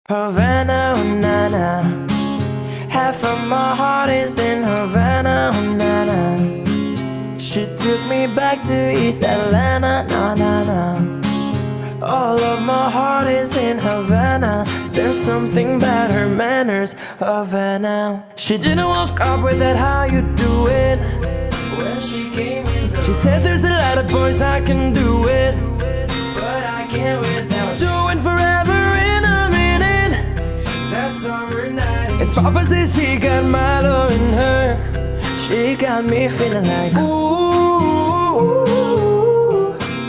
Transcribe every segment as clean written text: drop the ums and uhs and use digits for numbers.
Havana, oh na-na. Half of my heart is in Havana, oh na-na. She took me back to East Atlanta, na-na-na. All of my heart is in Havana. There's something about her manners, Havana. She didn't walk up with that how you do it. When she came in, she said there's a lot of boys I can do it, but I can't without you. Doing forever in a minute. That summer night. And Papa says she got Milo in her. She got me feeling like ooh.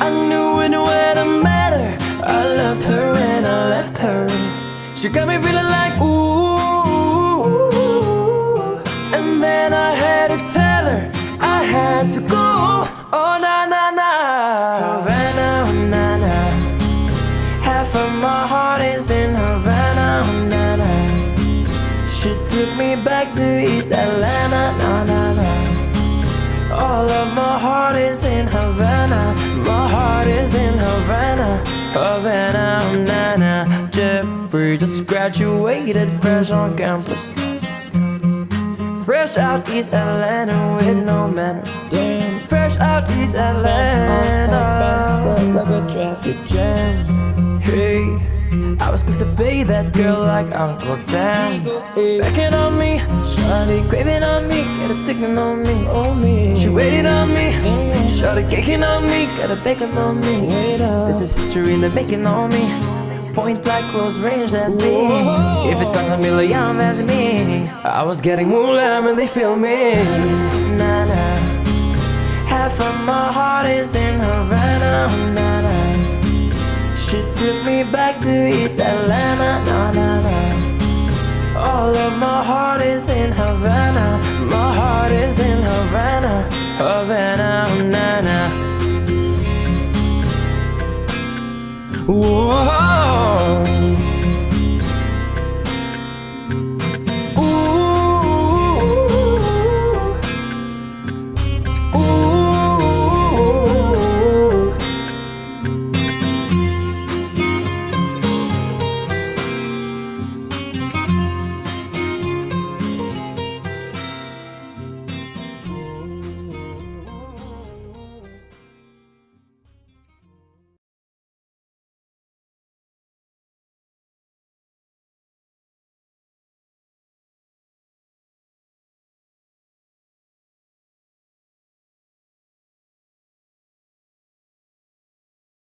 I knew it when I met her. I loved her when I left her. She got me feeling like ooh. And then I had to tell her I had to go. Oh na na na. Havana, oh na na. Half of my heart is in Havana, oh na na. She took me back to East Atlanta, na na na. All of my heart is in Havana. My heart is in Havana, Havana, oh na na. Jeffrey just graduated fresh on campus, fresh out East Atlanta with no manners. Damn, fresh out East Atlanta like a traffic jam. Hey, I was quick to pay that girl like Uncle Sam. Hey, backing on me, shawty craving on me, got a ticking on me, oh me. She waited on me, shawty caking on me, got a bacon on me. This is history in the making on me. Point blank, close range, that's me. If it costs $1 million, that's me. I was getting moolah when they feel me. Nah, nah. Half of my heart is in Havana, nah, nah. She took me back to East Atlanta, nah, nah, nah. All of my heart is in Havana.